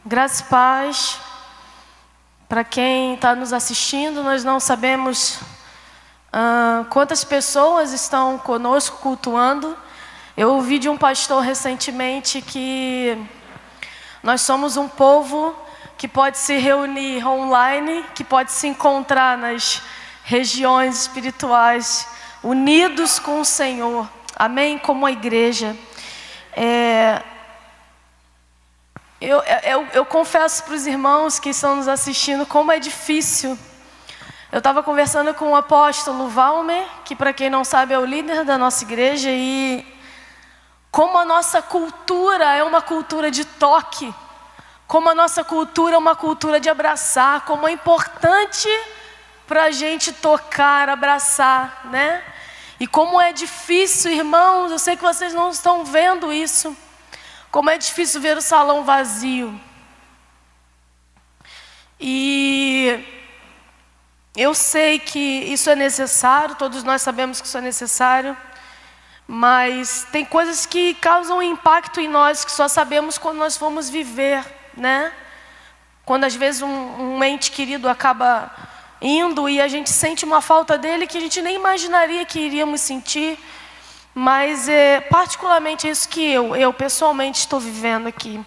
Graça e paz. Para quem está nos assistindo, nós não sabemos quantas pessoas estão conosco cultuando. Eu ouvi de um pastor recentemente que nós somos um povo que pode se reunir online, que pode se encontrar nas regiões espirituais, unidos com o Senhor. Amém? Como a igreja. Eu confesso para os irmãos que estão nos assistindo como é difícil. Eu estava conversando com o apóstolo Valmer, que para quem não sabe é o líder da nossa igreja, e como a nossa cultura é uma cultura de toque, como a nossa cultura é uma cultura de abraçar, como é importante para a gente tocar, abraçar, né? E como é difícil, irmãos, eu sei que vocês não estão vendo isso, como é difícil ver o salão vazio. E eu sei que isso é necessário, todos nós sabemos que isso é necessário, mas tem coisas que causam impacto em nós, que só sabemos quando nós formos viver, né? Quando às vezes um ente querido acaba indo e a gente sente uma falta dele que a gente nem imaginaria que iríamos sentir. Mas é particularmente isso que eu pessoalmente estou vivendo aqui.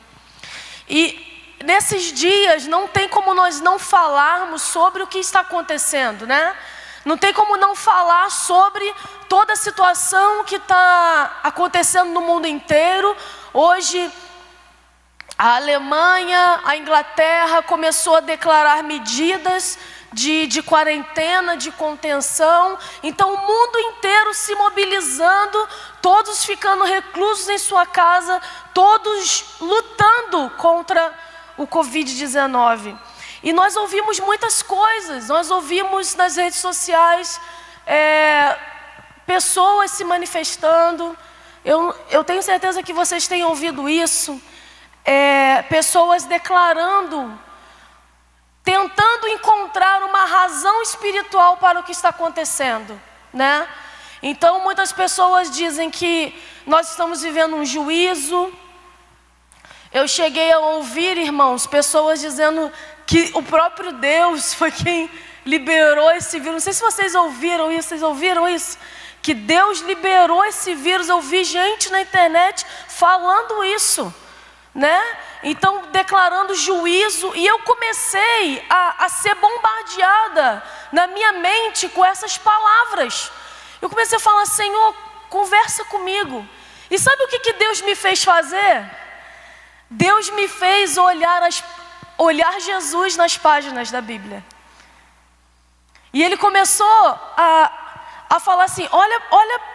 E nesses dias não tem como nós não falarmos sobre o que está acontecendo, né? Não tem como não falar sobre toda a situação que está acontecendo no mundo inteiro. Hoje a Alemanha, a Inglaterra começou a declarar medidas de quarentena, de contenção. Então o mundo inteiro se mobilizando, todos ficando reclusos em sua casa, todos lutando contra o Covid-19. E nós ouvimos muitas coisas, nós ouvimos nas redes sociais pessoas se manifestando. Eu tenho certeza que vocês têm ouvido isso, pessoas declarando, tentando encontrar uma razão espiritual para o que está acontecendo, né? Então muitas pessoas dizem que nós estamos vivendo um juízo. Eu cheguei a ouvir, irmãos, pessoas dizendo que o próprio Deus foi quem liberou esse vírus. Não sei se vocês ouviram isso, que Deus liberou esse vírus. Eu vi gente na internet falando isso, né? Então declarando juízo, e eu comecei a ser bombardeada na minha mente com essas palavras. Eu comecei a falar: Senhor, conversa comigo. E sabe o que Deus me fez fazer? Deus me fez olhar Jesus nas páginas da Bíblia. E Ele começou a falar assim: olha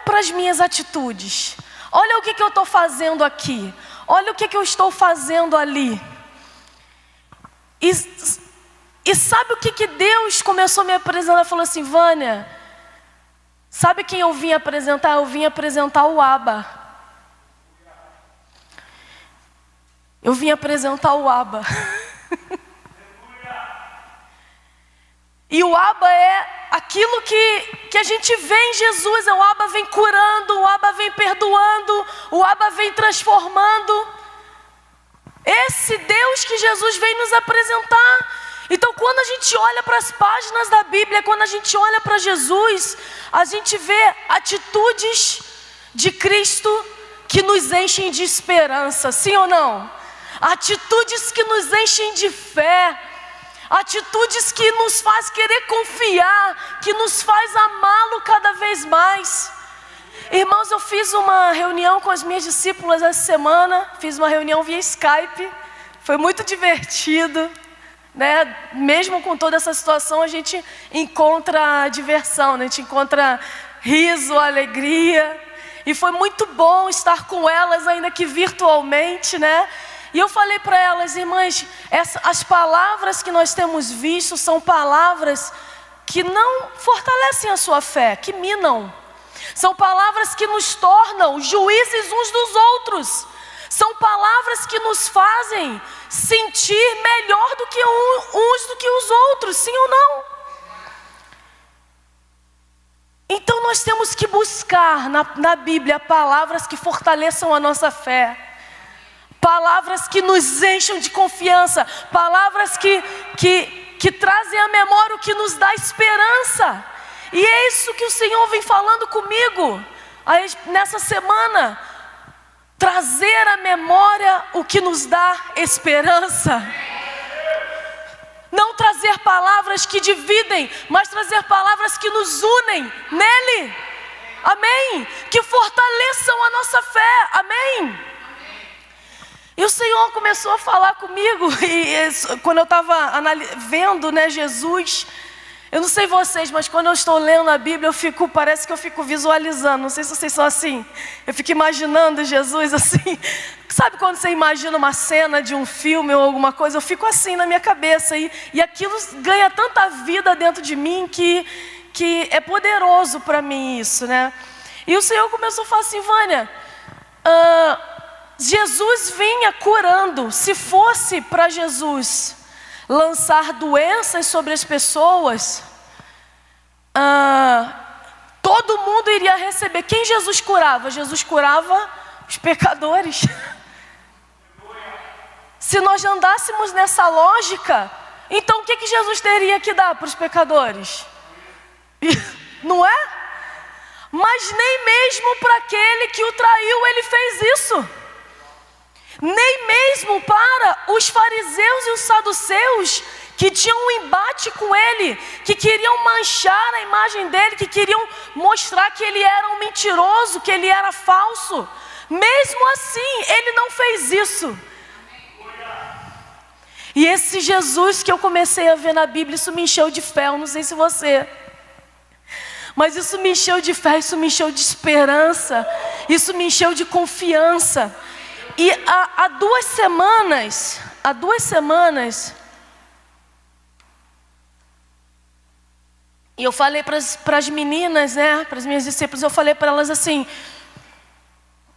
para as minhas atitudes, olha o que eu estou fazendo aqui, olha o que eu estou fazendo ali. E sabe o que Deus começou a me apresentar? Ele falou assim: Vânia, sabe quem eu vim apresentar? Eu vim apresentar o Abba. Eu vim apresentar o Abba. E o Abba é aquilo que a gente vê em Jesus. O Abba vem curando, o Abba vem perdoando, o Abba vem transformando. Esse Deus que Jesus vem nos apresentar. Então quando a gente olha para as páginas da Bíblia, quando a gente olha para Jesus, a gente vê atitudes de Cristo que nos enchem de esperança, sim ou não? Atitudes que nos enchem de fé, atitudes que nos faz querer confiar, que nos faz amá-lo cada vez mais. Irmãos, eu fiz uma reunião com as minhas discípulas essa semana, fiz uma reunião via Skype, foi muito divertido, né? Mesmo com toda essa situação, a gente encontra diversão, né? A gente encontra riso, alegria, e foi muito bom estar com elas, ainda que virtualmente, né? E eu falei para elas: irmãs, as palavras que nós temos visto são palavras que não fortalecem a sua fé, que minam. São palavras que nos tornam juízes uns dos outros. São palavras que nos fazem sentir melhor do que uns do que os outros, sim ou não? Então nós temos que buscar na Bíblia palavras que fortaleçam a nossa fé. palavras que nos enchem de confiança, palavras que trazem à memória o que nos dá esperança. E é isso que o Senhor vem falando comigo nessa semana. Trazer à memória o que nos dá esperança. Não trazer palavras que dividem, mas trazer palavras que nos unem nele. Amém? Que fortaleçam a nossa fé. Amém? E o Senhor começou a falar comigo, e quando eu estava vendo, né, Jesus, eu não sei vocês, mas quando eu estou lendo a Bíblia, parece que eu fico visualizando, não sei se vocês são assim, eu fico imaginando Jesus assim, sabe quando você imagina uma cena de um filme ou alguma coisa, eu fico assim na minha cabeça, e aquilo ganha tanta vida dentro de mim, que é poderoso para mim isso, né? E o Senhor começou a falar assim: Vânia, Jesus vinha curando. Se fosse para Jesus lançar doenças sobre as pessoas, todo mundo iria receber. Quem Jesus curava? Jesus curava os pecadores. Se nós andássemos nessa lógica, então o que Jesus teria que dar para os pecadores? Não é? Mas nem mesmo para aquele que o traiu ele fez isso. Nem mesmo para os fariseus e os saduceus, que tinham um embate com ele, que queriam manchar a imagem dele, que queriam mostrar que ele era um mentiroso, que ele era falso. Mesmo assim, ele não fez isso. E esse Jesus que eu comecei a ver na Bíblia, isso me encheu de fé. Eu não sei se você, mas isso me encheu de fé, isso me encheu de esperança, isso me encheu de confiança. E há 2 semanas, e eu falei para as meninas, né, para as minhas discípulas, eu falei para elas assim: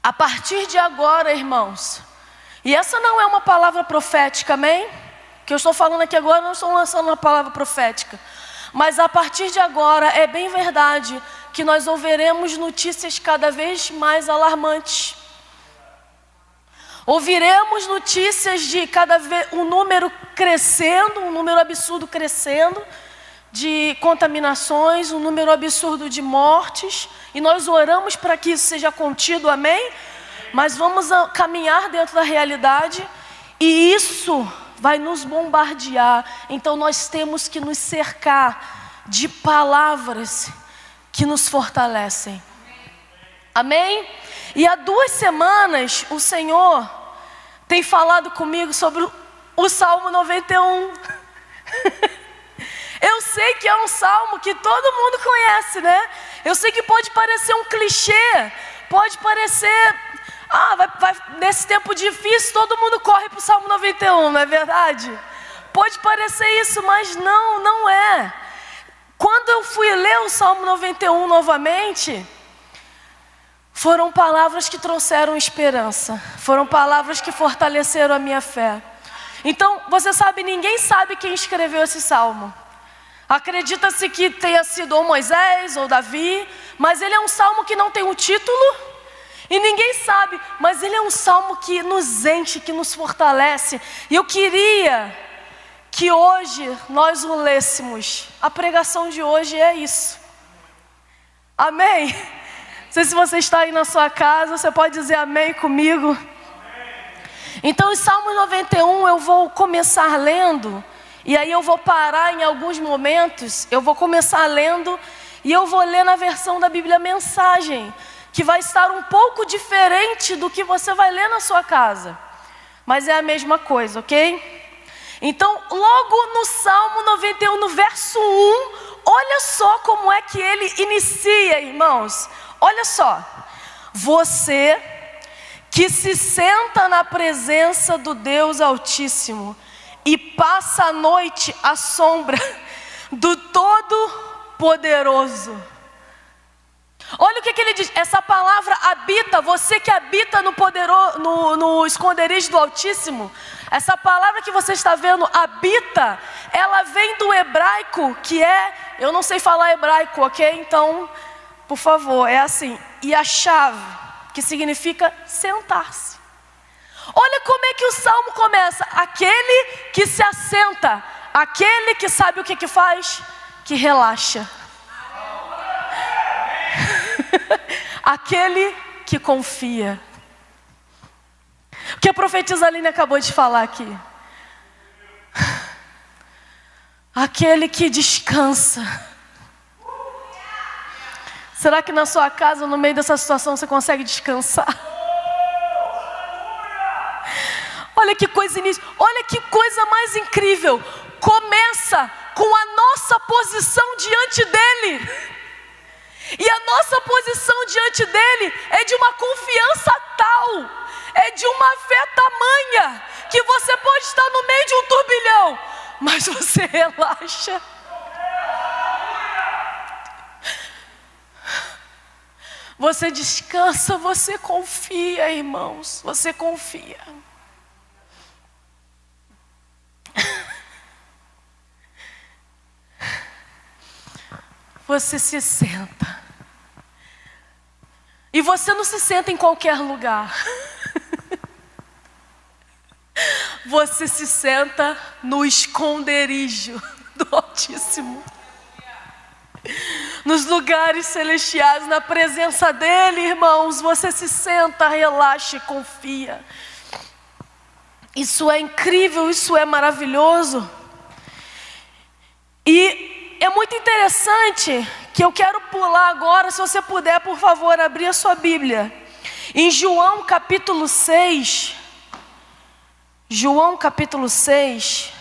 a partir de agora, irmãos, e essa não é uma palavra profética, amém? Que eu estou falando aqui agora, não estou lançando uma palavra profética, mas a partir de agora é bem verdade que nós ouviremos notícias cada vez mais alarmantes. Ouviremos notícias de cada vez um número crescendo, um número absurdo crescendo, de contaminações, um número absurdo de mortes, e nós oramos para que isso seja contido, amém? Mas vamos caminhar dentro da realidade, e isso vai nos bombardear. Então nós temos que nos cercar de palavras que nos fortalecem, amém? E há 2 semanas o Senhor tem falado comigo sobre o Salmo 91. Eu sei que é um salmo que todo mundo conhece, né? Eu sei que pode parecer um clichê, pode parecer, nesse tempo difícil todo mundo corre para o Salmo 91, não é verdade? Pode parecer isso, mas não é. Quando eu fui ler o Salmo 91 novamente, foram palavras que trouxeram esperança, foram palavras que fortaleceram a minha fé. Então, você sabe, ninguém sabe quem escreveu esse salmo. Acredita-se que tenha sido ou Moisés ou Davi, mas ele é um salmo que não tem um título, e ninguém sabe, mas ele é um salmo que nos enche, que nos fortalece. E eu queria que hoje nós o lêssemos. A pregação de hoje é isso. Amém? Não sei se você está aí na sua casa, você pode dizer amém comigo. Então, em Salmo 91 eu vou começar lendo, e aí eu vou parar em alguns momentos, eu vou começar lendo, e eu vou ler na versão da Bíblia Mensagem, que vai estar um pouco diferente do que você vai ler na sua casa, mas é a mesma coisa, ok? Então, logo no Salmo 91, no verso 1, olha só como é que ele inicia, irmãos. Olha só: você que se senta na presença do Deus Altíssimo e passa a noite à sombra do Todo-Poderoso. Olha o que ele diz, essa palavra habita, você que habita no esconderijo do Altíssimo, essa palavra que você está vendo, habita, ela vem do hebraico, que é, eu não sei falar hebraico, ok? Então, por favor, é assim, yashav, que significa sentar-se. Olha como é que o salmo começa. Aquele que se assenta, aquele que sabe o que faz, que relaxa. Aquele que confia. O que a profetisa Aline acabou de falar aqui. Aquele que descansa. Será que na sua casa, no meio dessa situação, você consegue descansar? Olha que coisa olha que coisa mais incrível. Começa com a nossa posição diante dele. E a nossa posição diante dele é de uma confiança tal, é de uma fé tamanha, que você pode estar no meio de um turbilhão, mas você relaxa. Você descansa, você confia, irmãos, você confia. Você se senta. E você não se senta em qualquer lugar. Você se senta no esconderijo do Altíssimo. Nos lugares celestiais, na presença dele, irmãos, você se senta, relaxa e confia. Isso é incrível, isso é maravilhoso. E é muito interessante que eu quero pular agora, se você puder, por favor, abrir a sua Bíblia. Em João capítulo 6. João capítulo 6.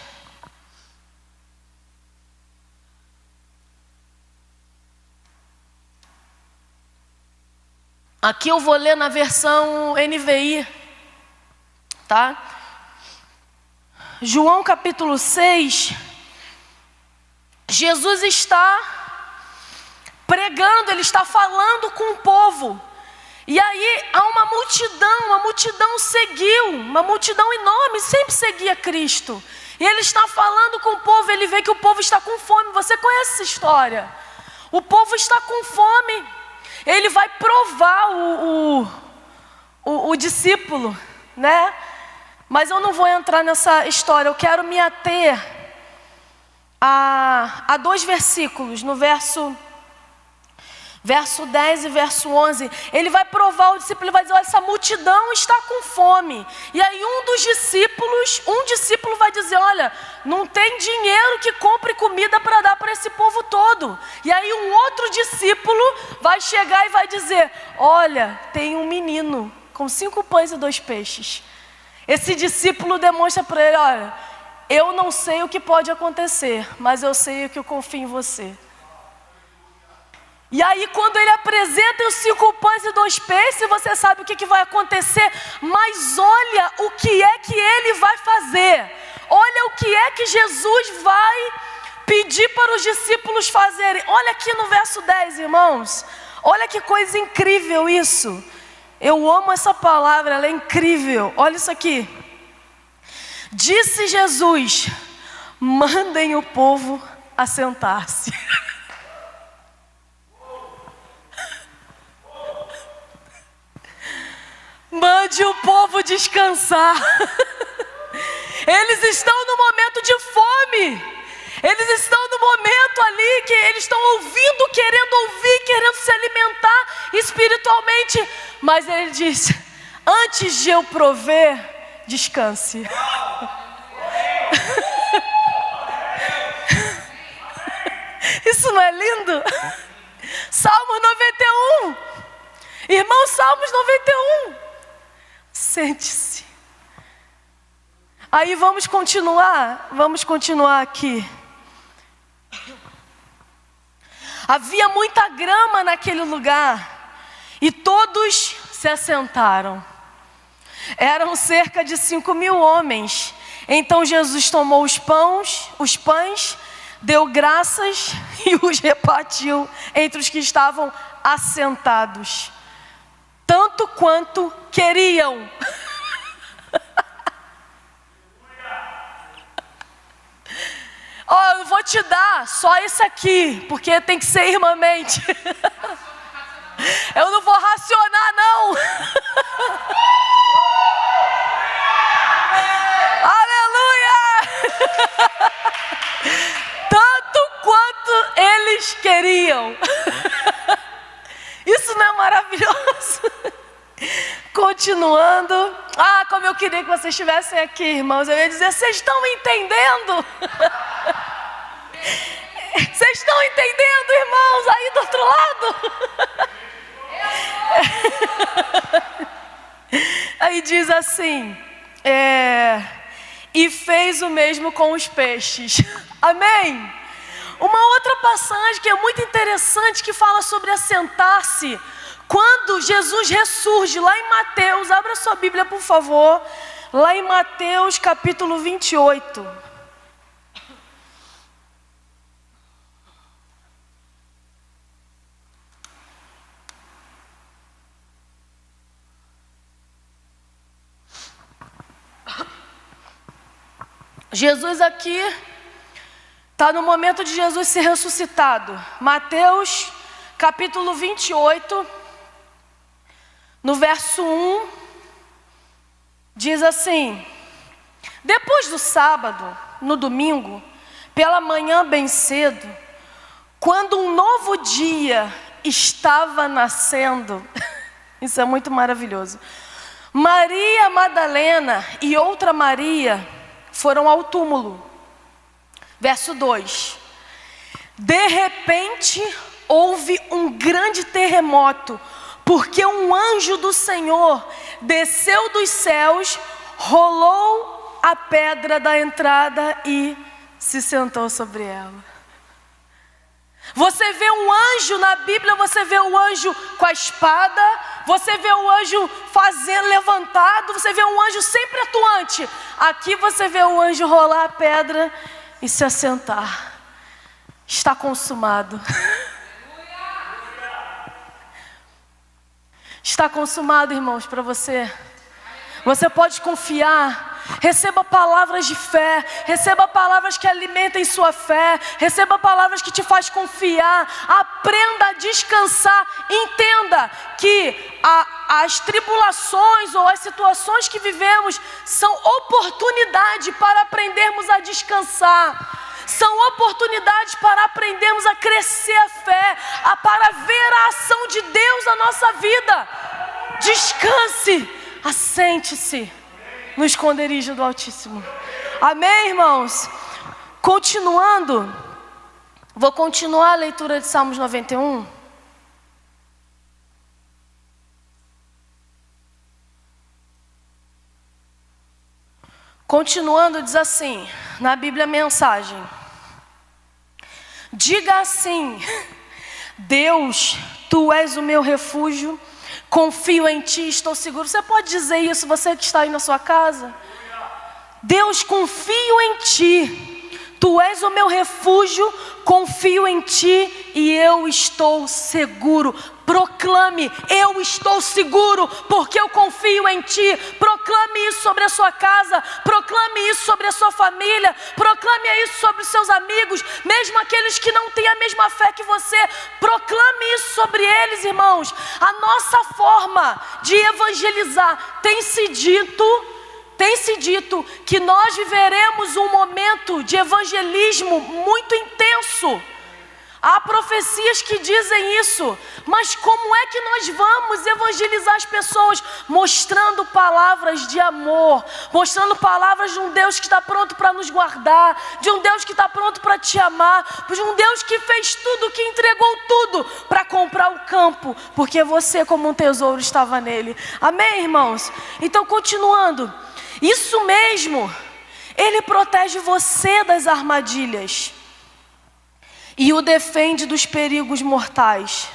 Aqui eu vou ler na versão NVI, tá? João capítulo 6. Jesus está pregando, ele está falando com o povo. E aí há uma multidão seguiu, uma multidão enorme, sempre seguia Cristo. E ele está falando com o povo, ele vê que o povo está com fome. Você conhece essa história? O povo está com fome. Ele vai provar o discípulo, né? Mas eu não vou entrar nessa história, eu quero me ater a 2 versículos, no verso 10 e verso 11, ele vai provar o discípulo, ele vai dizer, olha, essa multidão está com fome. E aí um discípulo vai dizer, olha, não tem dinheiro que compre comida para dar para esse povo todo. E aí um outro discípulo vai chegar e vai dizer, olha, tem um menino com 5 pães e 2 peixes. Esse discípulo demonstra para ele, olha, eu não sei o que pode acontecer, mas eu sei o que eu confio em você. E aí quando ele apresenta os 5 pães e 2 peixes, você sabe o que vai acontecer. Mas olha o que é que ele vai fazer. Olha o que é que Jesus vai pedir para os discípulos fazerem. Olha aqui no verso 10, irmãos. Olha que coisa incrível isso. Eu amo essa palavra, ela é incrível. Olha isso aqui. Disse Jesus, mandem o povo assentar-se. Mande o povo descansar. Eles estão no momento de fome. Eles estão no momento ali que eles estão ouvindo, querendo se alimentar espiritualmente. Mas ele diz, antes de eu prover, descanse. Isso não é lindo? Salmos 91. Irmão, Salmos 91. Sente-se. Aí vamos continuar aqui. Havia muita grama naquele lugar e todos se assentaram. Eram cerca de 5.000 homens. Então Jesus tomou os pães, deu graças e os repartiu entre os que estavam assentados, tanto quanto queriam. Eu vou te dar só isso aqui, porque tem que ser irmãmente. Eu não vou racionar, não. queriam. Isso não é maravilhoso? Continuando. Como eu queria que vocês estivessem aqui, irmãos. Eu ia dizer, vocês estão entendendo? Vocês estão entendendo, irmãos, aí do outro lado? Aí diz assim, e fez o mesmo com os peixes. Amém? Uma outra passagem que é muito interessante, que fala sobre assentar-se, quando Jesus ressurge, lá em Mateus, abra sua Bíblia por favor, lá em Mateus capítulo 28. Jesus aqui está no momento de Jesus ser ressuscitado. Mateus capítulo 28, no verso 1, diz assim: depois do sábado, no domingo, pela manhã bem cedo, quando um novo dia estava nascendo, isso é muito maravilhoso, Maria Madalena e outra Maria foram ao túmulo. Verso 2: de repente houve um grande terremoto, porque um anjo do Senhor desceu dos céus, rolou a pedra da entrada e se sentou sobre ela. Você vê um anjo na Bíblia, você vê o anjo com a espada, você vê o anjo levantado, você vê um anjo sempre atuante. Aqui você vê o anjo rolar a pedra e se assentar. Está consumado. Está consumado, irmãos, para você. Você pode confiar. Receba palavras de fé, receba palavras que alimentem sua fé, receba palavras que te faz confiar. Aprenda a descansar. Entenda que as tribulações ou as situações que vivemos são oportunidade para aprendermos a descansar. São oportunidades para aprendermos a crescer a fé, para ver a ação de Deus na nossa vida. Descanse, assente-se no esconderijo do Altíssimo. Amém, irmãos? Continuando, vou continuar a leitura de Salmos 91. Continuando, diz assim, na Bíblia Mensagem: diga assim: Deus, Tu és o meu refúgio, confio em Ti, estou seguro. Você pode dizer isso, você que está aí na sua casa? Deus, confio em Ti, Tu és o meu refúgio, confio em Ti e eu estou seguro. Proclame: eu estou seguro porque eu confio em Ti. Proclame isso sobre a sua casa, proclame isso sobre a sua família, proclame isso sobre os seus amigos, mesmo aqueles que não têm a mesma fé que você. Proclame isso sobre eles, irmãos. A nossa forma de evangelizar tem se dito que nós viveremos um momento de evangelismo muito intenso. Há profecias que dizem isso, mas como é que nós vamos evangelizar as pessoas? Mostrando palavras de amor, mostrando palavras de um Deus que está pronto para nos guardar, de um Deus que está pronto para te amar, de um Deus que fez tudo, que entregou tudo para comprar o campo, porque você como um tesouro estava nele. Amém, irmãos? Então, continuando, isso mesmo, Ele protege você das armadilhas e o defende dos perigos mortais.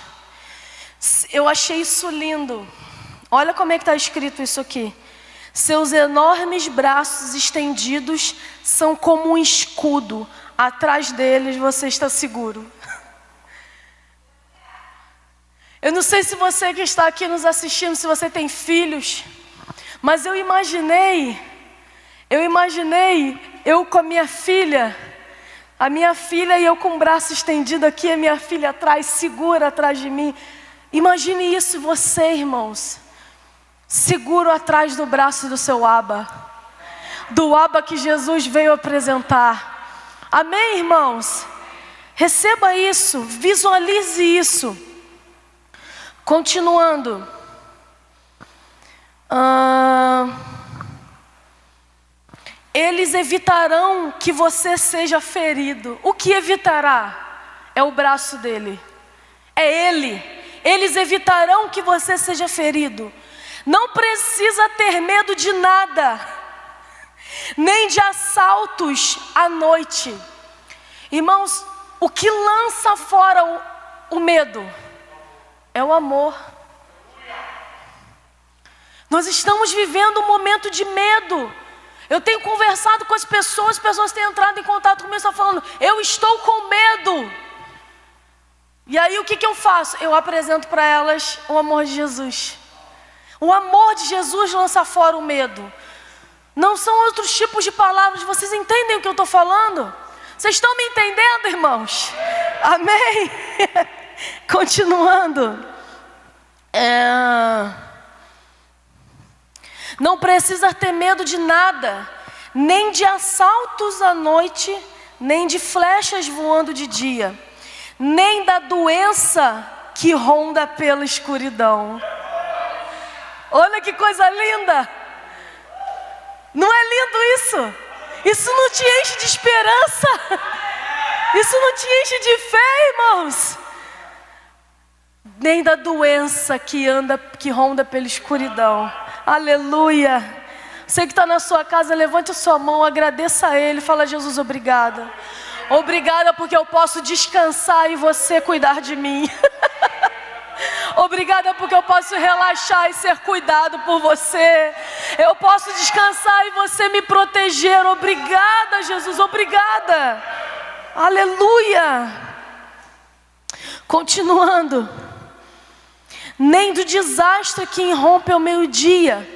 Eu achei isso lindo. Olha como é que está escrito isso aqui: seus enormes braços estendidos são como um escudo, atrás deles você está seguro. Eu não sei se você que está aqui nos assistindo, se você tem filhos, mas eu imaginei eu com a minha filha e eu com o braço estendido aqui, a minha filha atrás, segura atrás de mim. Imagine isso, você, irmãos, seguro atrás do braço do seu Abba, do Abba que Jesus veio apresentar. Amém, irmãos? Receba isso, visualize isso. Continuando. Eles evitarão que você seja ferido. O que evitará? É o braço dele. É ele. Eles evitarão que você seja ferido. Não precisa ter medo de nada, nem de assaltos à noite. Irmãos, o que lança fora o medo é o amor. Nós estamos vivendo um momento de medo. Eu tenho conversado com as pessoas têm entrado em contato comigo e estão falando, eu estou com medo. E aí o que eu faço? Eu apresento para elas o amor de Jesus. O amor de Jesus lança fora o medo. Não são outros tipos de palavras. Vocês entendem o que eu estou falando? Vocês estão me entendendo, irmãos? Amém? Continuando. Não precisa ter medo de nada, nem de assaltos à noite, nem de flechas voando de dia, nem da doença que ronda pela escuridão. Olha que coisa linda! Não é lindo isso? Isso não te enche de esperança? Isso não te enche de fé, irmãos? Nem da doença que ronda pela escuridão. Aleluia! Você que está na sua casa, levante a sua mão, agradeça a Ele, fala, Jesus, obrigada. Obrigada porque eu posso descansar e você cuidar de mim. Obrigada porque eu posso relaxar e ser cuidado por você. Eu posso descansar e você me proteger. Obrigada, Jesus, obrigada. Aleluia. Continuando. Nem do desastre que irrompe ao meio-dia,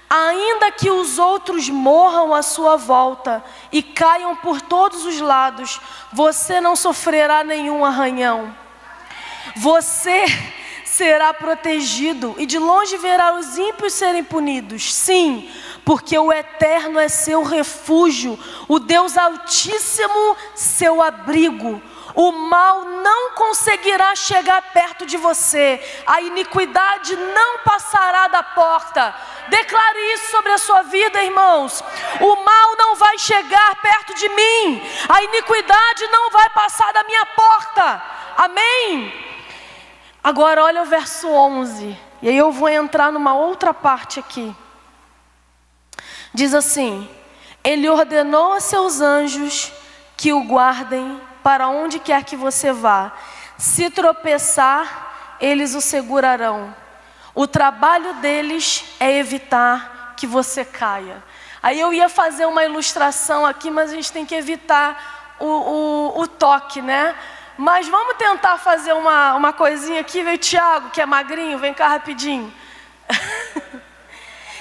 ainda que os outros morram à sua volta e caiam por todos os lados, você não sofrerá nenhum arranhão. Você será protegido e de longe verá os ímpios serem punidos. Sim, porque o Eterno é seu refúgio, o Deus Altíssimo seu abrigo. O mal não conseguirá chegar perto de você, a iniquidade não passará da porta. Declare isso sobre a sua vida, irmãos. O mal não vai chegar perto de mim, a iniquidade não vai passar da minha porta. Amém? Agora olha o verso 11, e aí eu vou entrar numa outra parte aqui. Diz assim: Ele ordenou a seus anjos que o guardem para onde quer que você vá. Se tropeçar, eles o segurarão. O trabalho deles é evitar que você caia. Aí eu ia fazer uma ilustração aqui, mas a gente tem que evitar o toque, né? Mas vamos tentar fazer uma coisinha aqui. Veio o Tiago, que é magrinho, vem cá rapidinho.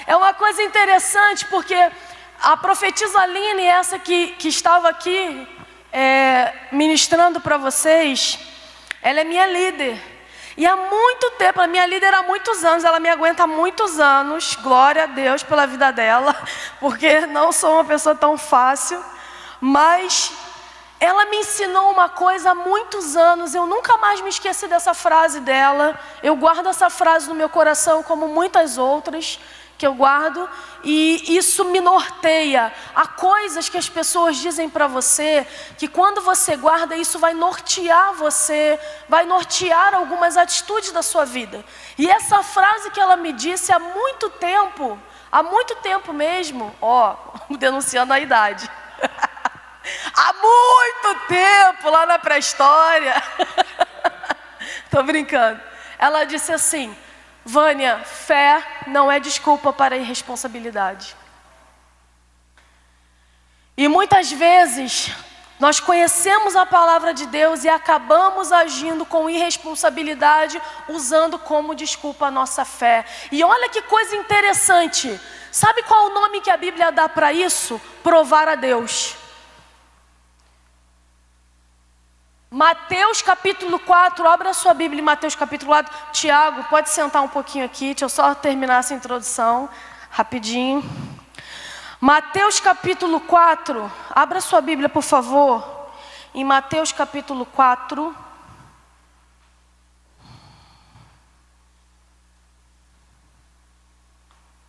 É uma coisa interessante, porque a profetisa Aline, essa que estava aqui ministrando para vocês, ela é minha líder. E há muito tempo, a minha líder há muitos anos, ela me aguenta há muitos anos, glória a Deus pela vida dela, porque não sou uma pessoa tão fácil, mas ela me ensinou uma coisa há muitos anos, eu nunca mais me esqueci dessa frase dela, eu guardo essa frase no meu coração como muitas outras que eu guardo, e isso me norteia. Há coisas que as pessoas dizem para você, que quando você guarda, isso vai nortear você, vai nortear algumas atitudes da sua vida. E essa frase que ela me disse há muito tempo mesmo, denunciando a idade. Há muito tempo, lá na pré-história. Tô brincando. Ela disse assim: Vânia, fé não é desculpa para a irresponsabilidade. E muitas vezes nós conhecemos a palavra de Deus e acabamos agindo com irresponsabilidade, usando como desculpa a nossa fé. E olha que coisa interessante. Sabe qual o nome que a Bíblia dá para isso? Provar a Deus. Mateus capítulo 4, abra a sua Bíblia em Mateus capítulo 4. Tiago, pode sentar um pouquinho aqui, deixa eu só terminar essa introdução, rapidinho. Mateus capítulo 4, abra a sua Bíblia por favor. em Mateus capítulo 4.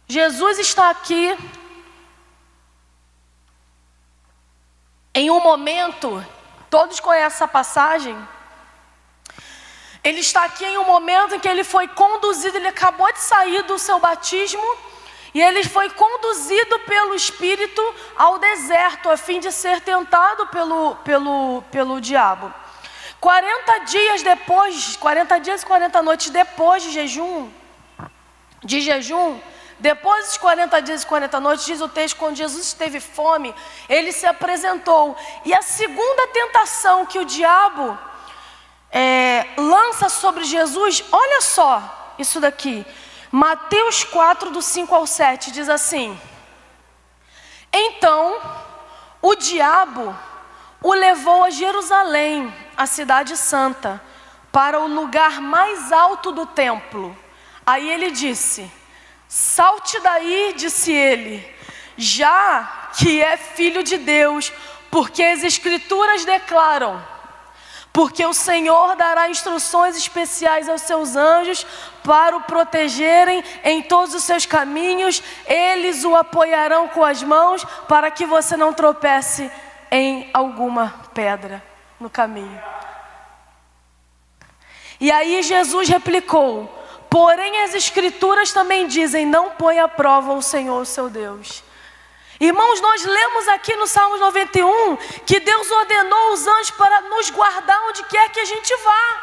Jesus está aqui em um momento, todos conhecem essa passagem. Ele está aqui em um momento em que ele foi conduzido, ele acabou de sair do seu batismo, e ele foi conduzido pelo Espírito ao deserto, a fim de ser tentado pelo diabo. 40 dias depois, 40 dias e 40 noites depois de jejum, depois dos 40 dias e 40 noites, diz o texto, quando Jesus teve fome, ele se apresentou. E a segunda tentação que o diabo lança sobre Jesus, olha só isso daqui. Mateus 4, do 5 ao 7, diz assim: Então, o diabo o levou a Jerusalém, a cidade santa, para o lugar mais alto do templo. Aí ele disse: Salte daí, disse ele, já que é filho de Deus, porque as Escrituras declaram: porque o Senhor dará instruções especiais aos seus anjos para o protegerem em todos os seus caminhos. Eles o apoiarão com as mãos para que você não tropece em alguma pedra no caminho. E aí Jesus replicou: porém as Escrituras também dizem: não põe à prova o Senhor, seu Deus. Irmãos, nós lemos aqui no Salmo 91 que Deus ordenou os anjos para nos guardar onde quer que a gente vá,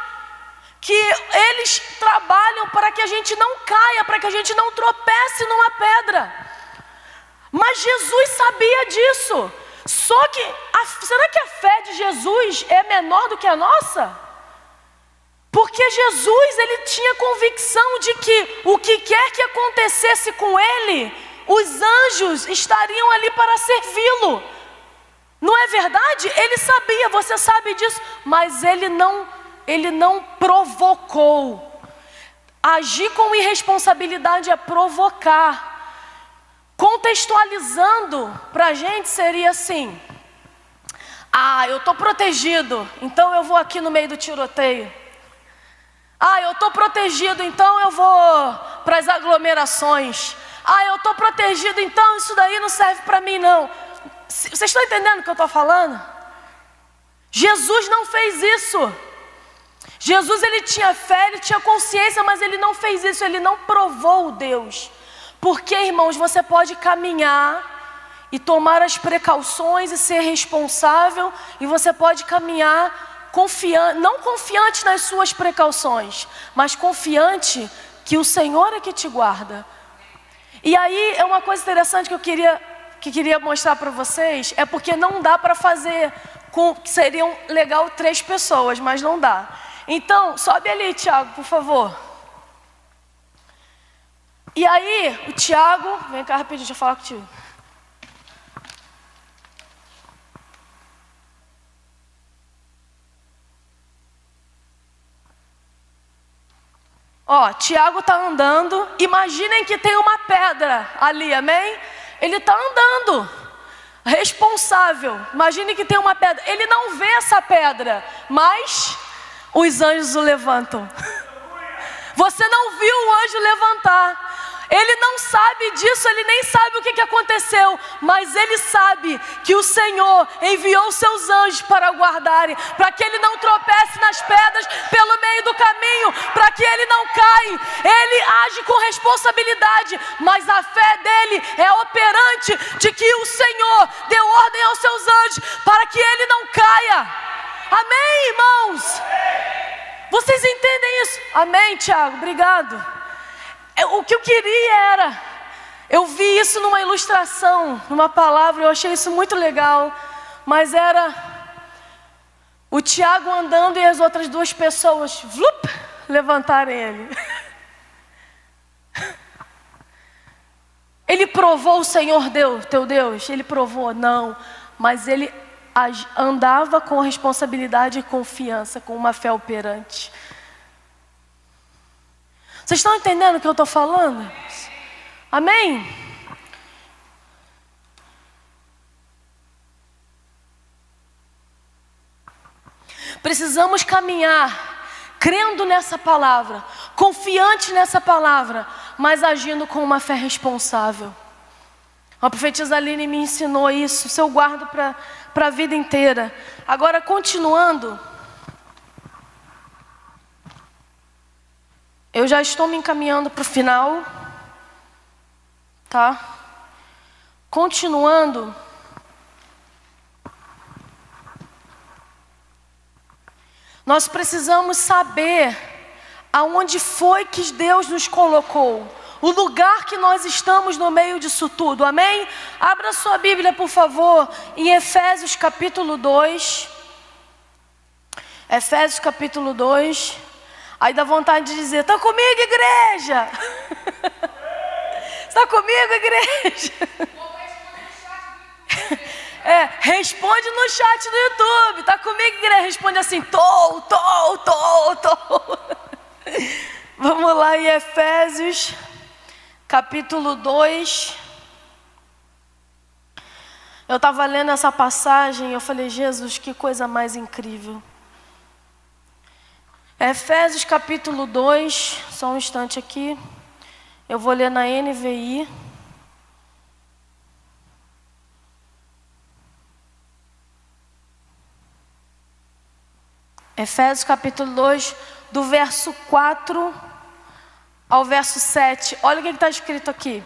que eles trabalham para que a gente não caia, para que a gente não tropece numa pedra. Mas Jesus sabia disso. Só que, será que a fé de Jesus é menor do que a nossa? Porque Jesus, ele tinha convicção de que o que quer que acontecesse com ele, os anjos estariam ali para servi-lo. Não é verdade? Ele sabia, você sabe disso, mas ele não provocou. Agir com irresponsabilidade é provocar. Contextualizando para a gente seria assim: eu estou protegido, então eu vou aqui no meio do tiroteio. Eu estou protegido, então eu vou para as aglomerações. Eu estou protegido, então isso daí não serve para mim não. Vocês estão entendendo o que eu estou falando? Jesus não fez isso. Jesus, ele tinha fé, ele tinha consciência, mas ele não fez isso, ele não provou Deus. Porque, irmãos, você pode caminhar e tomar as precauções e ser responsável, e você pode caminhar confiante, não confiante nas suas precauções, mas confiante que o Senhor é que te guarda. E aí é uma coisa interessante que eu queria mostrar para vocês, é porque não dá para fazer seriam legal 3 pessoas, mas não dá. Então, sobe ali, Tiago, por favor. E aí, o Tiago, vem cá rapidinho, deixa eu falar contigo. Tiago está andando, imaginem que tem uma pedra ali, amém? Ele está andando, responsável, imagine que tem uma pedra, ele não vê essa pedra, mas os anjos o levantam. Você não viu o anjo levantar, ele não sabe disso, ele nem sabe o que aconteceu, mas ele sabe que o Senhor enviou seus anjos para guardarem, para que ele não tropece nas pedras pelo meio do caminho, para que ele não caia. Ele age com responsabilidade, mas a fé dele é operante de que o Senhor deu ordem aos seus anjos para que ele não caia. Amém, irmãos? Vocês entendem isso? Amém, Tiago, obrigado. O que eu queria era, eu vi isso numa ilustração, numa palavra, eu achei isso muito legal, mas era o Tiago andando e as outras 2 pessoas levantarem ele. Ele provou o Senhor teu Deus? Ele provou? Não, mas ele andava com responsabilidade e confiança, com uma fé operante. Vocês estão entendendo o que eu estou falando? Amém? Precisamos caminhar crendo nessa palavra, confiante nessa palavra, mas agindo com uma fé responsável. A profetisa Aline me ensinou isso, isso eu guardo para a vida inteira. Agora, continuando, eu já estou me encaminhando para o final, tá? Continuando, nós precisamos saber aonde foi que Deus nos colocou, o lugar que nós estamos no meio disso tudo, amém? Abra sua Bíblia, por favor, em Efésios capítulo 2. Efésios capítulo 2. Aí dá vontade de dizer: está comigo, igreja? Está comigo, igreja? Responde no chat do YouTube. Tá comigo, igreja? Responde assim: tô. Vamos lá em Efésios, capítulo 2. Eu estava lendo essa passagem e eu falei: Jesus, que coisa mais incrível. Efésios, capítulo 2. Só um instante aqui. Eu vou ler na NVI. Efésios capítulo 2, do verso 4 ao verso 7. Olha o que está escrito aqui.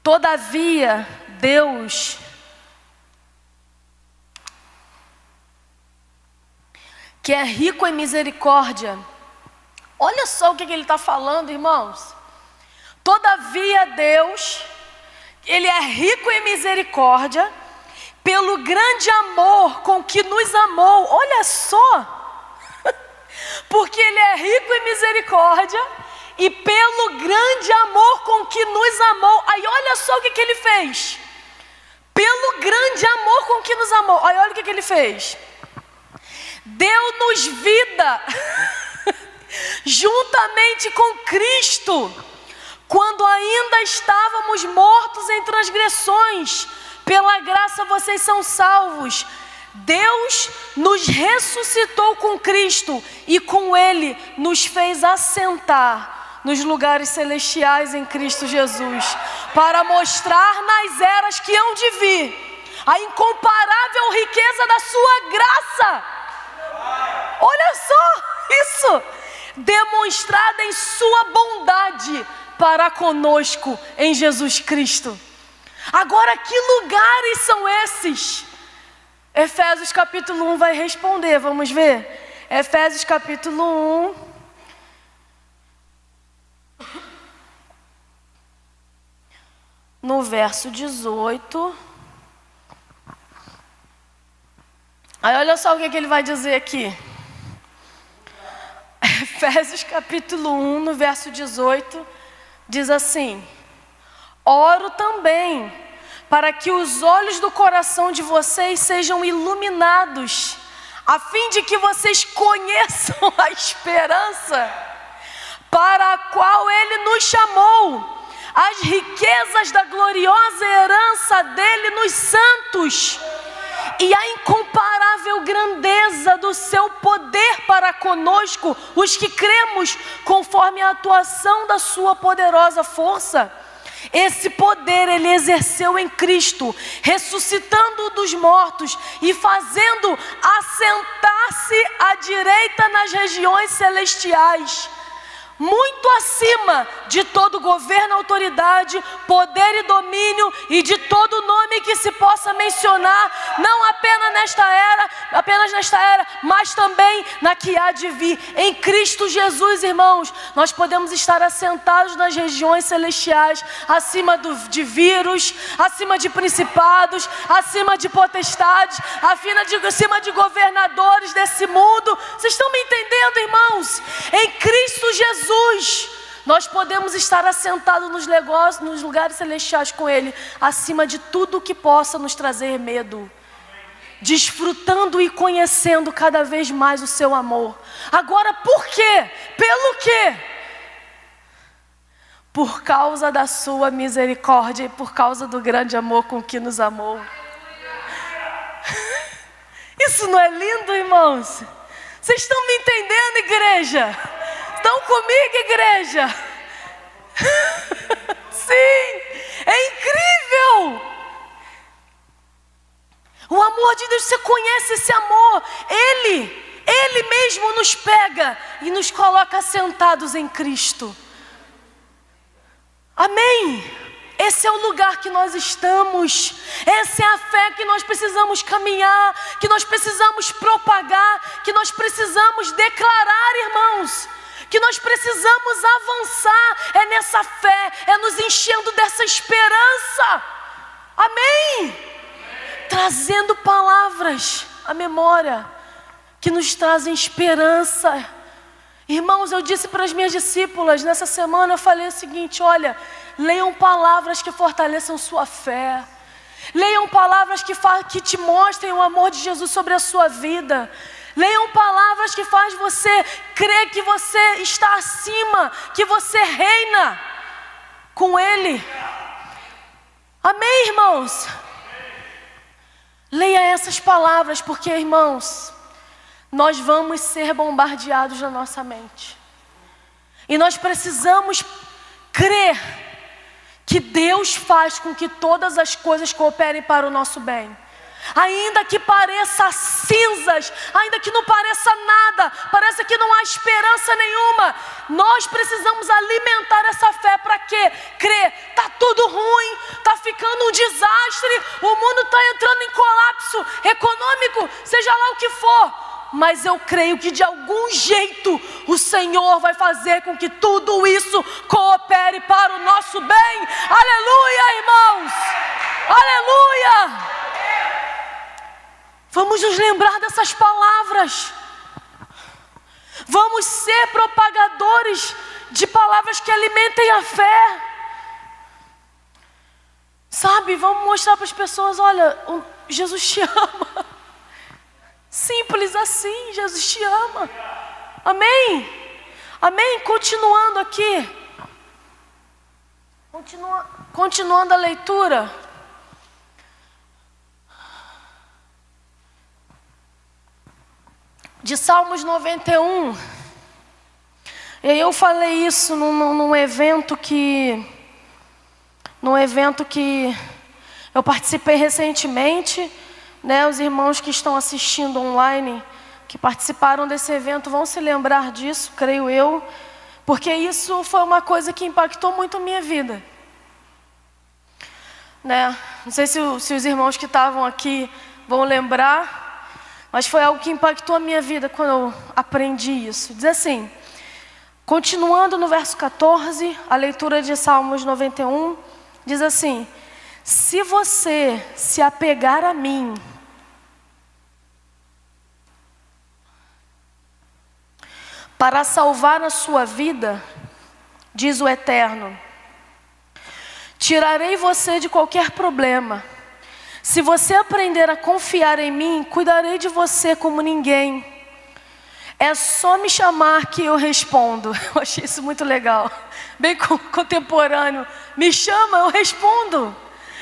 Todavia, Deus, que é rico em misericórdia. Olha só o que ele está falando, irmãos. Todavia, Deus, Ele é rico em misericórdia, pelo grande amor com que nos amou. Olha só, porque Ele é rico em misericórdia e pelo grande amor com que nos amou. Aí olha só o que Ele fez. Pelo grande amor com que nos amou. Aí olha o que Ele fez. Deu-nos vida juntamente com Cristo, quando ainda estávamos mortos em transgressões. Pela graça vocês são salvos. Deus nos ressuscitou com Cristo e com Ele nos fez assentar nos lugares celestiais em Cristo Jesus, para mostrar nas eras que hão de vir a incomparável riqueza da sua graça. Olha só isso, demonstrada em sua bondade para conosco em Jesus Cristo. Agora, que lugares são esses? Efésios capítulo 1 vai responder, vamos ver. Efésios capítulo 1. No verso 18. Aí olha só o que ele vai dizer aqui. Efésios capítulo 1, no verso 18, diz assim: oro também para que os olhos do coração de vocês sejam iluminados, a fim de que vocês conheçam a esperança para a qual Ele nos chamou, as riquezas da gloriosa herança dele nos santos, e a incomparável grandeza do seu poder para conosco, os que cremos, conforme a atuação da sua poderosa força. Esse poder Ele exerceu em Cristo, ressuscitando-o dos mortos e fazendo assentar-se à direita nas regiões celestiais, muito acima de todo governo, autoridade, poder e domínio, e de todo nome que se possa mencionar, não apenas nesta era, mas também na que há de vir. Em Cristo Jesus, irmãos, nós podemos estar assentados nas regiões celestiais, acima de vírus, acima de principados, acima de potestades, acima de governadores desse mundo. Vocês estão me entendendo, irmãos? Em Cristo Jesus, nós podemos estar assentados nos lugares celestiais com Ele, acima de tudo que possa nos trazer medo, desfrutando e conhecendo cada vez mais o seu amor. Agora, por quê? Pelo quê? Por causa da sua misericórdia e por causa do grande amor com que nos amou. Isso não é lindo, irmãos? Vocês estão me entendendo, igreja? Estão comigo, igreja? Sim, é incrível. O amor de Deus, você conhece esse amor? Ele mesmo nos pega e nos coloca sentados em Cristo. Amém? Esse é o lugar que nós estamos. Essa é a fé que nós precisamos caminhar, que nós precisamos propagar, que nós precisamos declarar, irmãos. Que nós precisamos avançar. É nessa fé, é nos enchendo dessa esperança. Amém? Trazendo palavras à memória que nos trazem esperança. Irmãos, eu disse para as minhas discípulas, nessa semana eu falei o seguinte: olha, leiam palavras que fortaleçam sua fé. Leiam palavras que te mostrem o amor de Jesus sobre a sua vida. Leiam palavras que faz você crer que você está acima, que você reina com Ele. Amém, irmãos? Leia essas palavras, porque, irmãos, nós vamos ser bombardeados na nossa mente. E nós precisamos crer que Deus faz com que todas as coisas cooperem para o nosso bem. Ainda que pareça cinzas, ainda que não pareça nada, parece que não há esperança nenhuma, nós precisamos alimentar essa fé. Para quê? Crer, está tudo ruim, está ficando um desastre, o mundo está entrando em colapso econômico, seja lá o que for, mas eu creio que de algum jeito o Senhor vai fazer com que tudo isso coopere para o nosso bem. Aleluia, irmãos! Aleluia! Vamos nos lembrar dessas palavras. Vamos ser propagadores de palavras que alimentem a fé. Sabe, vamos mostrar para as pessoas: olha, Jesus te ama. Simples assim, Jesus te ama. Amém? Amém? Continuando aqui. Continuando a leitura. De Salmos 91. E aí eu falei isso num evento que eu participei recentemente, né? Os irmãos que estão assistindo online, que participaram desse evento, vão se lembrar disso, creio eu, porque isso foi uma coisa que impactou muito a minha vida, né? Não sei se os irmãos que estavam aqui vão lembrar, mas foi algo que impactou a minha vida quando eu aprendi isso. Diz assim, continuando no verso 14, a leitura de Salmos 91, diz assim: se você se apegar a mim, para salvar a sua vida, diz o Eterno, tirarei você de qualquer problema. Se você aprender a confiar em mim, cuidarei de você como ninguém. É só me chamar que eu respondo. Eu achei isso muito legal, bem contemporâneo. Me chama, eu respondo.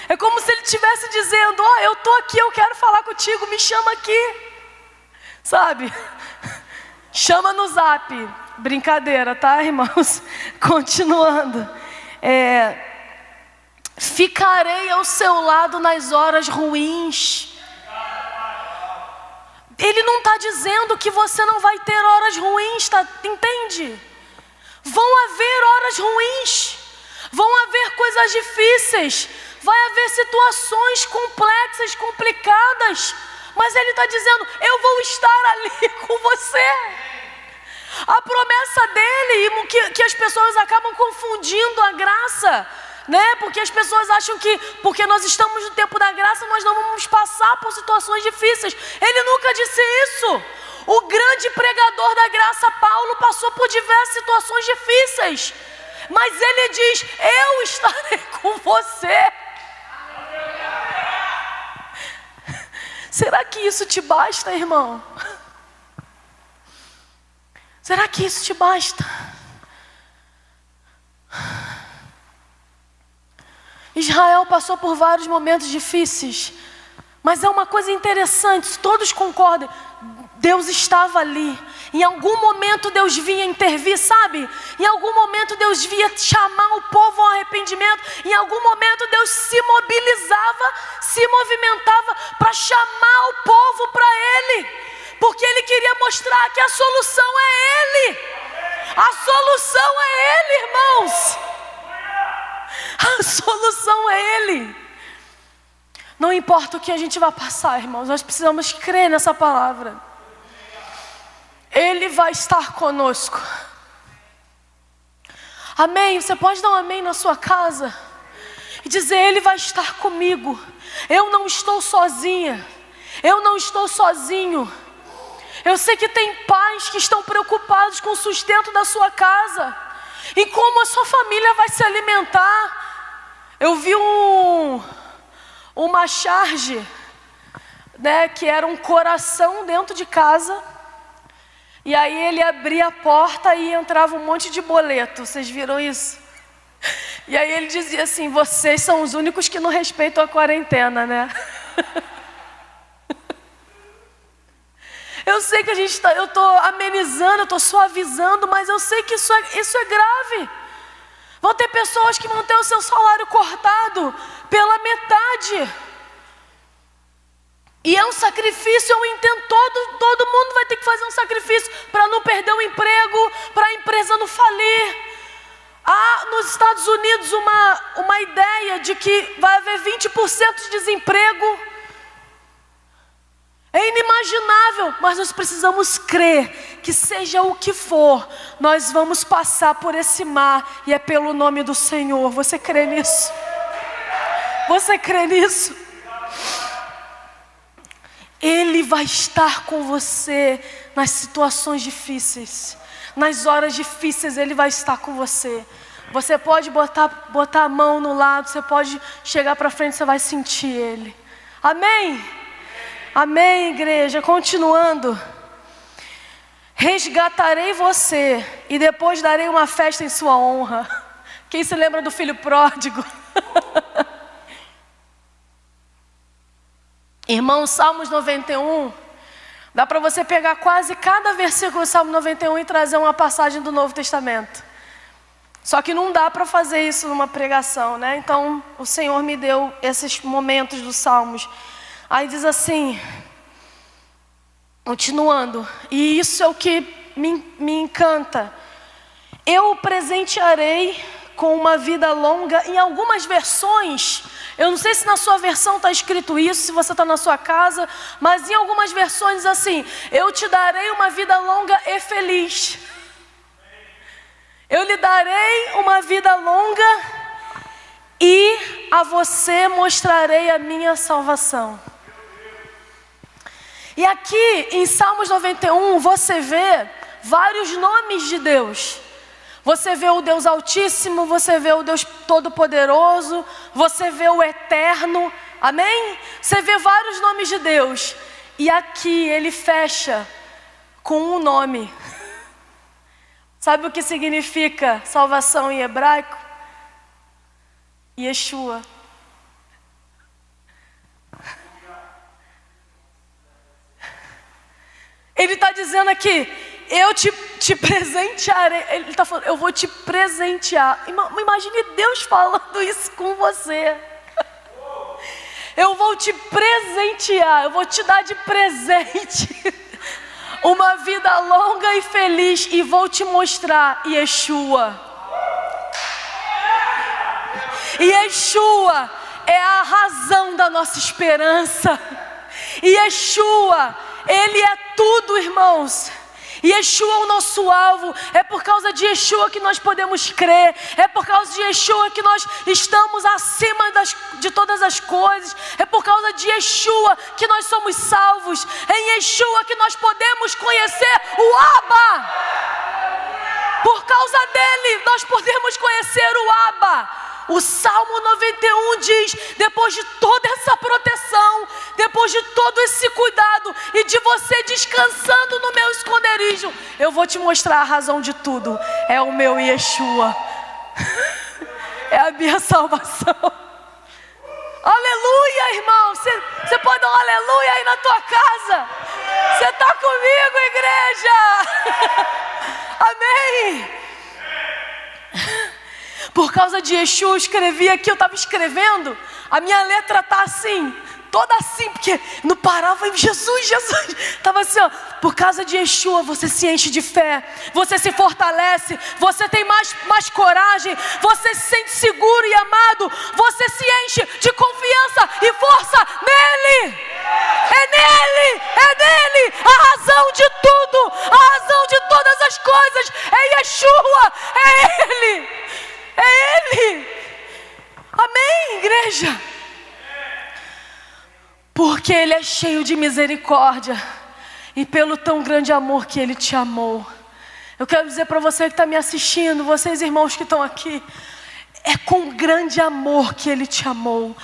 É como se ele estivesse dizendo: ó, eu estou aqui, eu quero falar contigo, me chama aqui. Sabe? Chama no zap. Brincadeira, tá, irmãos? Continuando. Ficarei ao seu lado nas horas ruins. Ele não está dizendo que você não vai ter horas ruins, tá? Entende? Vão haver horas ruins, vão haver coisas difíceis, vai haver situações complexas, complicadas, mas ele está dizendo: eu vou estar ali com você. A promessa dele, que as pessoas acabam confundindo a graça, né? Porque as pessoas acham que porque nós estamos no tempo da graça, nós não vamos passar por situações difíceis. Ele nunca disse isso. O grande pregador da graça, Paulo, passou por diversas situações difíceis, mas ele diz: eu estarei com você. Será que isso te basta, irmão? Será que isso te basta? Israel passou por vários momentos difíceis, mas é uma coisa interessante, todos concordam, Deus estava ali. Em algum momento Deus vinha intervir, sabe? Em algum momento Deus vinha chamar o povo ao arrependimento. Em algum momento Deus se mobilizava, se movimentava para chamar o povo para Ele. Porque Ele queria mostrar que a solução é Ele. A solução é Ele, irmãos. A solução é Ele. Não importa o que a gente vai passar, irmãos, nós precisamos crer nessa palavra. Ele vai estar conosco. Amém? Você pode dar um amém na sua casa e dizer: Ele vai estar comigo. Eu não estou sozinha. Eu não estou sozinho. Eu sei que tem pais que estão preocupados com o sustento da sua casa e como a sua família vai se alimentar. Eu vi uma charge, né, que era um coração dentro de casa. E aí ele abria a porta e entrava um monte de boleto. Vocês viram isso? E aí ele dizia assim: vocês são os únicos que não respeitam a quarentena, né? Eu sei que eu estou amenizando, eu estou suavizando, mas eu sei que isso é grave. Vão ter pessoas que vão ter o seu salário cortado pela metade. E é um sacrifício, eu entendo, todo mundo vai ter que fazer um sacrifício para não perder o emprego, para a empresa não falir. Há nos Estados Unidos uma ideia de que vai haver 20% de desemprego. É inimaginável, mas nós precisamos crer que seja o que for, nós vamos passar por esse mar e é pelo nome do Senhor. Você crê nisso? Você crê nisso? Ele vai estar com você nas situações difíceis, nas horas difíceis Ele vai estar com você. Você pode botar a mão no lado, você pode chegar para frente, você vai sentir Ele. Amém? Amém, igreja. Continuando. Resgatarei você e depois darei uma festa em sua honra. Quem se lembra do filho pródigo? Irmão, Salmos 91, dá para você pegar quase cada versículo do Salmo 91 e trazer uma passagem do Novo Testamento. Só que não dá para fazer isso numa pregação, né? Então, o Senhor me deu esses momentos dos Salmos. Aí diz assim, continuando, e isso é o que me encanta. Eu o presentearei com uma vida longa. Em algumas versões, eu não sei se na sua versão está escrito isso, se você está na sua casa, mas em algumas versões assim: eu te darei uma vida longa e feliz. Eu lhe darei uma vida longa e a você mostrarei a minha salvação. E aqui em Salmos 91 você vê vários nomes de Deus. Você vê o Deus Altíssimo, você vê o Deus Todo-Poderoso, você vê o Eterno, amém? Você vê vários nomes de Deus. E aqui ele fecha com um nome. Sabe o que significa salvação em hebraico? Yeshua. Ele está dizendo aqui: eu te presentearei. Ele está falando: eu vou te presentear. Imagine Deus falando isso com você. Eu vou te presentear, eu vou te dar de presente uma vida longa e feliz, e vou te mostrar Yeshua. Yeshua é a razão da nossa esperança. Yeshua, Ele é tudo, irmãos. Yeshua é o nosso alvo. É por causa de Yeshua que nós podemos crer. É por causa de Yeshua que nós estamos acima de todas as coisas. É por causa de Yeshua que nós somos salvos. É em Yeshua que nós podemos conhecer o Abba. Por causa dele nós podemos conhecer o Abba. O Salmo 91 diz: depois de toda essa proteção, depois de todo esse cuidado e de você descansando no meu esconderijo, eu vou te mostrar a razão de tudo. É o meu Yeshua. É a minha salvação. Aleluia, irmão. Você pode dar um aleluia aí na tua casa? Você está comigo? igreja! Amém! Por causa de Exu, eu escrevi aqui, eu estava escrevendo, a minha letra tá assim, toda assim, porque não parava, Jesus, Jesus. Estava assim, ó, por causa de Exu, você se enche de fé, você se fortalece, você tem mais coragem, você se sente seguro e amado, você se enche de confiança e força nele. É nele, a razão de tudo, a razão de todas as coisas, é Yeshua, é Ele, amém, igreja? Porque Ele é cheio de misericórdia, e pelo tão grande amor que Ele te amou. Eu quero dizer para você que está me assistindo, vocês irmãos que estão aqui, é com grande amor que Ele te amou.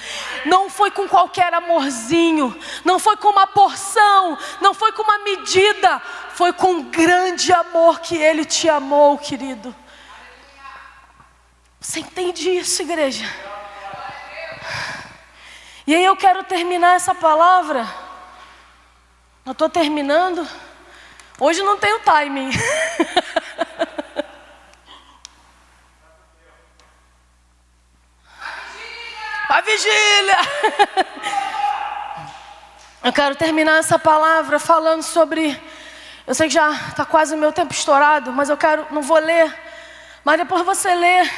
Não foi com qualquer amorzinho, não foi com uma porção, não foi com uma medida, foi com grande amor que Ele te amou, querido. Você entende isso, igreja? E aí eu quero terminar essa palavra. Eu estou terminando. Hoje não tenho timing. A vigília! Eu quero terminar essa palavra falando sobre... Eu sei que já está quase o meu tempo estourado, mas não vou ler. Mas depois você lê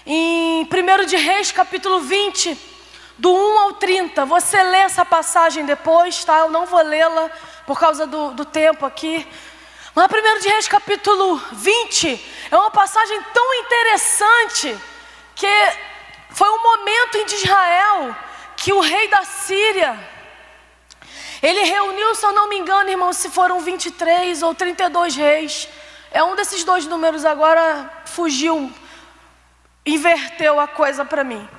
em 1 de Reis, capítulo 20, do 1 ao 30. Você lê essa passagem depois, tá? Eu não vou lê-la por causa do tempo aqui. Mas 1 de Reis, capítulo 20, é uma passagem tão interessante que... Foi um momento em Israel que o rei da Síria, ele reuniu, se eu não me engano, irmãos, se foram 23 ou 32 reis. É um desses dois números, agora fugiu, inverteu a coisa para mim.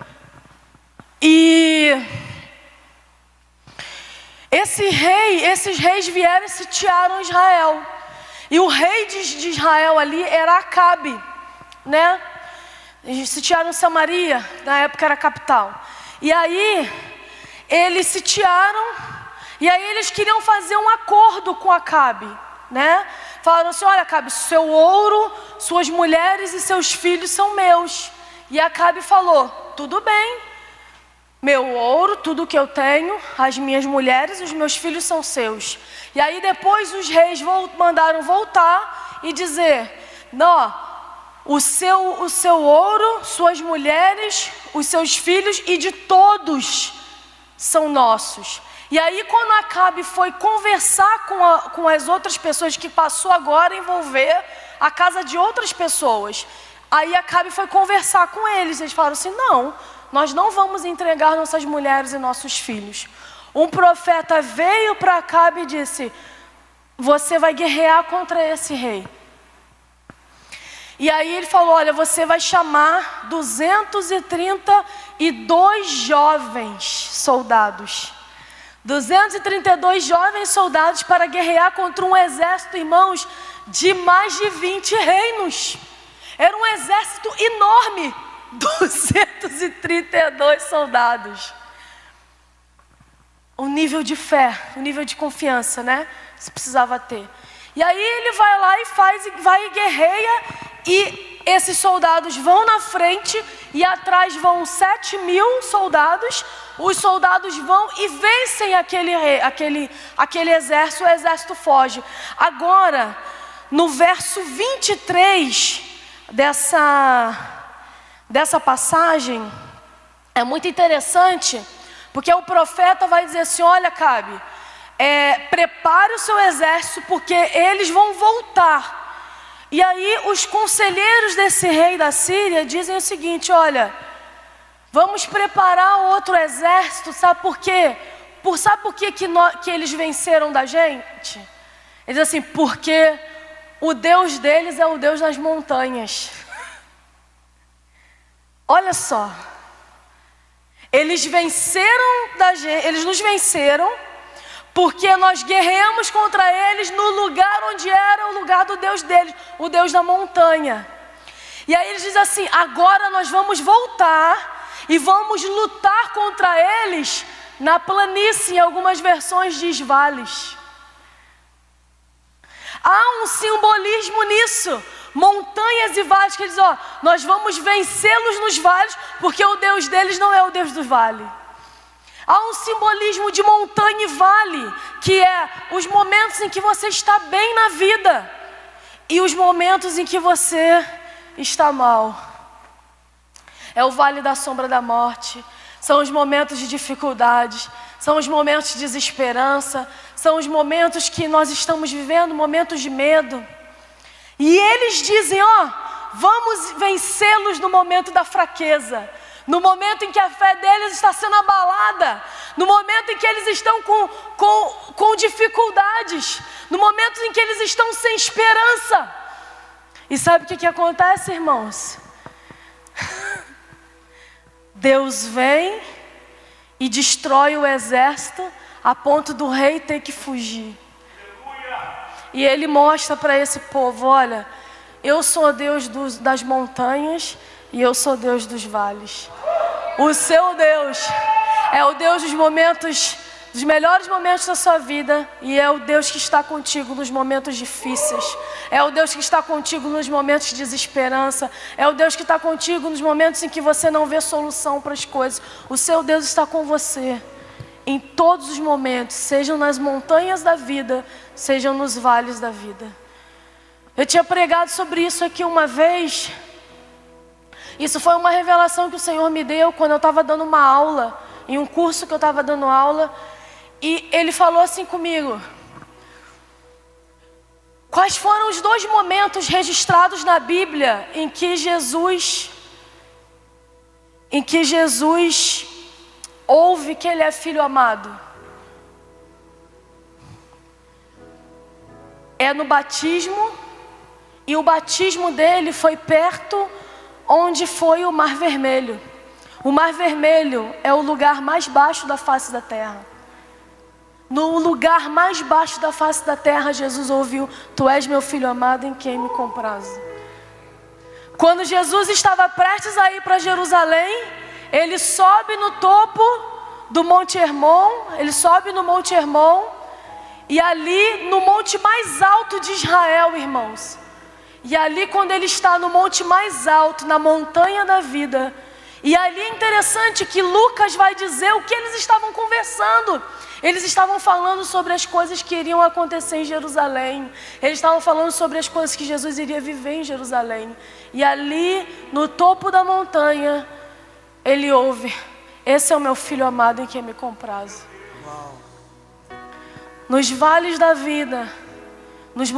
E esses reis vieram e sitiaram Israel. E o rei de Israel ali era Acabe, né? Eles sitiaram Samaria, na época era a capital. E aí, eles sitiaram, e aí eles queriam fazer um acordo com Acabe, né? Falaram assim, olha Acabe, seu ouro, suas mulheres e seus filhos são meus. E Acabe falou, tudo bem, meu ouro, tudo que eu tenho, as minhas mulheres e os meus filhos são seus. E aí depois os reis mandaram voltar e dizer, não, o seu ouro, suas mulheres, os seus filhos e de todos são nossos. E aí quando Acabe foi conversar com as outras pessoas, que passou agora a envolver a casa de outras pessoas, aí Acabe foi conversar com eles. Eles falaram assim, não, nós não vamos entregar nossas mulheres e nossos filhos. Um profeta veio para Acabe e disse, você vai guerrear contra esse rei. E aí ele falou, olha, você vai chamar 232 jovens soldados. 232 jovens soldados para guerrear contra um exército, irmãos, de mais de 20 reinos. Era um exército enorme, 232 soldados. Um nível de fé, um nível de confiança, né? Você precisava ter. E aí ele vai lá e vai e guerreia, e esses soldados vão na frente e atrás vão 7.000 soldados. Os soldados vão e vencem aquele exército, o exército foge. Agora, no verso 23 dessa passagem, é muito interessante, porque o profeta vai dizer assim, olha Acabe, prepare o seu exército, porque eles vão voltar. E aí os conselheiros desse rei da Síria dizem o seguinte, olha, vamos preparar outro exército, sabe por quê? Sabe por quê que eles venceram da gente? Eles dizem assim, porque o Deus deles é o Deus das montanhas. Olha só, eles nos venceram, porque nós guerreamos contra eles no lugar onde era o lugar do Deus deles, o Deus da montanha. E aí eles dizem assim, agora nós vamos voltar e vamos lutar contra eles na planície, em algumas versões diz vales. Há um simbolismo nisso. Montanhas e vales, que eles, nós vamos vencê-los nos vales, porque o Deus deles não é o Deus do vale. Há um simbolismo de montanha e vale, que é os momentos em que você está bem na vida e os momentos em que você está mal. É o vale da sombra da morte, são os momentos de dificuldades, são os momentos de desesperança, são os momentos que nós estamos vivendo, momentos de medo. E eles dizem, vamos vencê-los no momento da fraqueza, no momento em que a fé deles está sendo abalada, no momento em que eles estão com dificuldades, no momento em que eles estão sem esperança. E sabe o que acontece, irmãos? Deus vem e destrói o exército a ponto do rei ter que fugir. E ele mostra para esse povo, olha, eu sou Deus das montanhas e eu sou Deus dos vales. O seu Deus é o Deus dos momentos, dos melhores momentos da sua vida, e é o Deus que está contigo nos momentos difíceis. É o Deus que está contigo nos momentos de desesperança. É o Deus que está contigo nos momentos em que você não vê solução para as coisas. O seu Deus está com você em todos os momentos, sejam nas montanhas da vida, sejam nos vales da vida. Eu tinha pregado sobre isso aqui uma vez. Isso foi uma revelação que o Senhor me deu quando eu estava dando uma aula, em um curso que eu estava dando aula, e Ele falou assim comigo: quais foram os 2 momentos registrados na Bíblia em que Jesus ouve que Ele é filho amado? É no batismo, e o batismo dele foi perto onde foi o Mar Vermelho. O Mar Vermelho é o lugar mais baixo da face da terra. No lugar mais baixo da face da terra, Jesus ouviu: tu és meu filho amado em quem me comprazo. Quando Jesus estava prestes a ir para Jerusalém, ele sobe no topo do Monte Hermon, e ali no monte mais alto de Israel, irmãos, e ali quando ele está no monte mais alto, na montanha da vida, e ali é interessante que Lucas vai dizer o que eles estavam conversando. Eles estavam falando sobre as coisas que iriam acontecer em Jerusalém. Eles estavam falando sobre as coisas que Jesus iria viver em Jerusalém. E ali, no topo da montanha, ele ouve: esse é o meu filho amado em quem me comprazo. Nos vales da vida, nos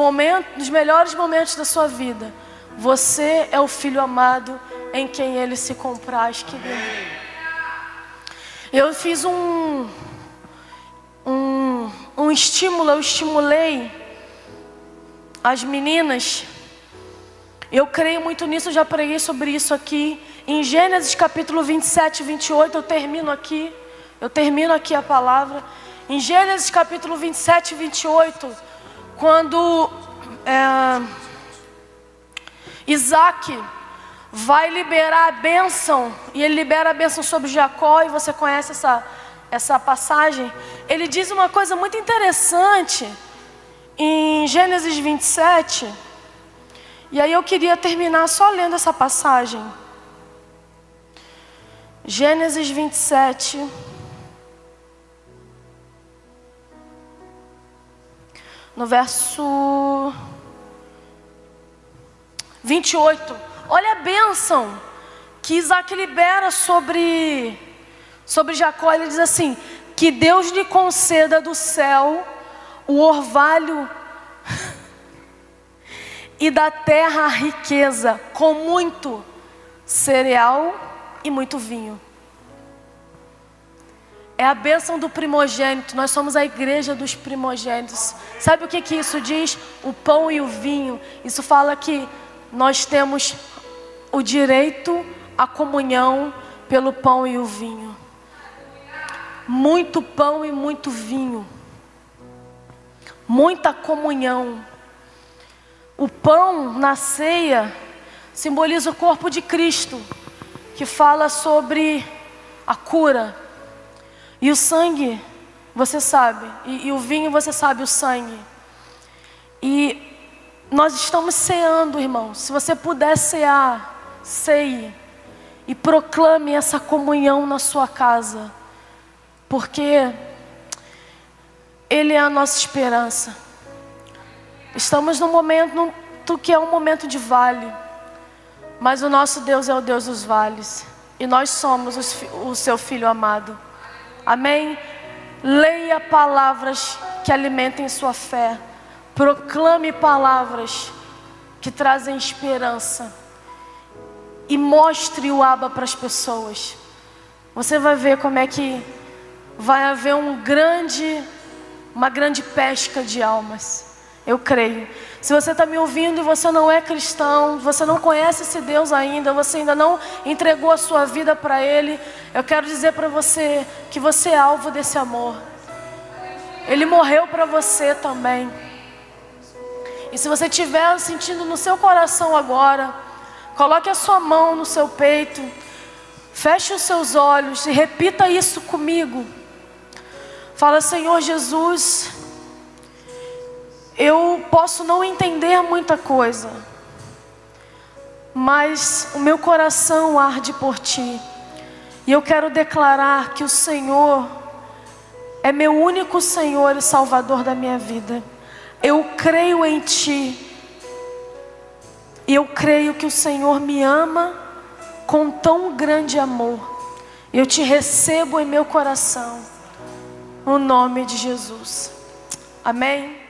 melhores momentos da sua vida, você é o filho amado em quem Ele se compraz, querido. Eu fiz um estímulo, eu estimulei as meninas. Eu creio muito nisso, eu já preguei sobre isso aqui. Em Gênesis capítulo 27 e 28, eu termino aqui a palavra. Em Gênesis capítulo 27 e 28, quando Isaac vai liberar a bênção, e ele libera a bênção sobre Jacó, e você conhece essa passagem. Ele diz uma coisa muito interessante em Gênesis 27, e aí eu queria terminar só lendo essa passagem. Gênesis 27, no verso 28. Olha a bênção que Isaac libera sobre Jacó. Ele diz assim: que Deus lhe conceda do céu o orvalho e da terra a riqueza, com muito cereal e muito vinho. É a bênção do primogênito. Nós somos a igreja dos primogênitos. Sabe o que isso diz? O pão e o vinho. Isso fala que nós temos o direito à comunhão pelo pão e o vinho. Muito pão e muito vinho. Muita comunhão. O pão na ceia simboliza o corpo de Cristo, que fala sobre a cura. E o sangue, você sabe, e o vinho, você sabe, o sangue. E Nós estamos ceando, irmão. Se você puder cear, ceie. E proclame essa comunhão na sua casa. Porque Ele é a nossa esperança. Estamos num momento que é um momento de vale. Mas o nosso Deus é o Deus dos vales. E nós somos o seu Filho amado. Amém? Leia palavras que alimentem sua fé. Proclame palavras que trazem esperança. E mostre o Abba para as pessoas. Você vai ver como é que vai haver uma grande pesca de almas. Eu creio. Se você está me ouvindo e você não é cristão, você não conhece esse Deus ainda, você ainda não entregou a sua vida para Ele, eu quero dizer para você que você é alvo desse amor. Ele morreu para você também. E se você estiver sentindo no seu coração agora, coloque a sua mão no seu peito, feche os seus olhos e repita isso comigo. Fala: Senhor Jesus, eu posso não entender muita coisa, mas o meu coração arde por Ti. E eu quero declarar que o Senhor é meu único Senhor e Salvador da minha vida. Eu creio em Ti. E eu creio que o Senhor me ama com tão grande amor. Eu Te recebo em meu coração. No nome de Jesus. Amém.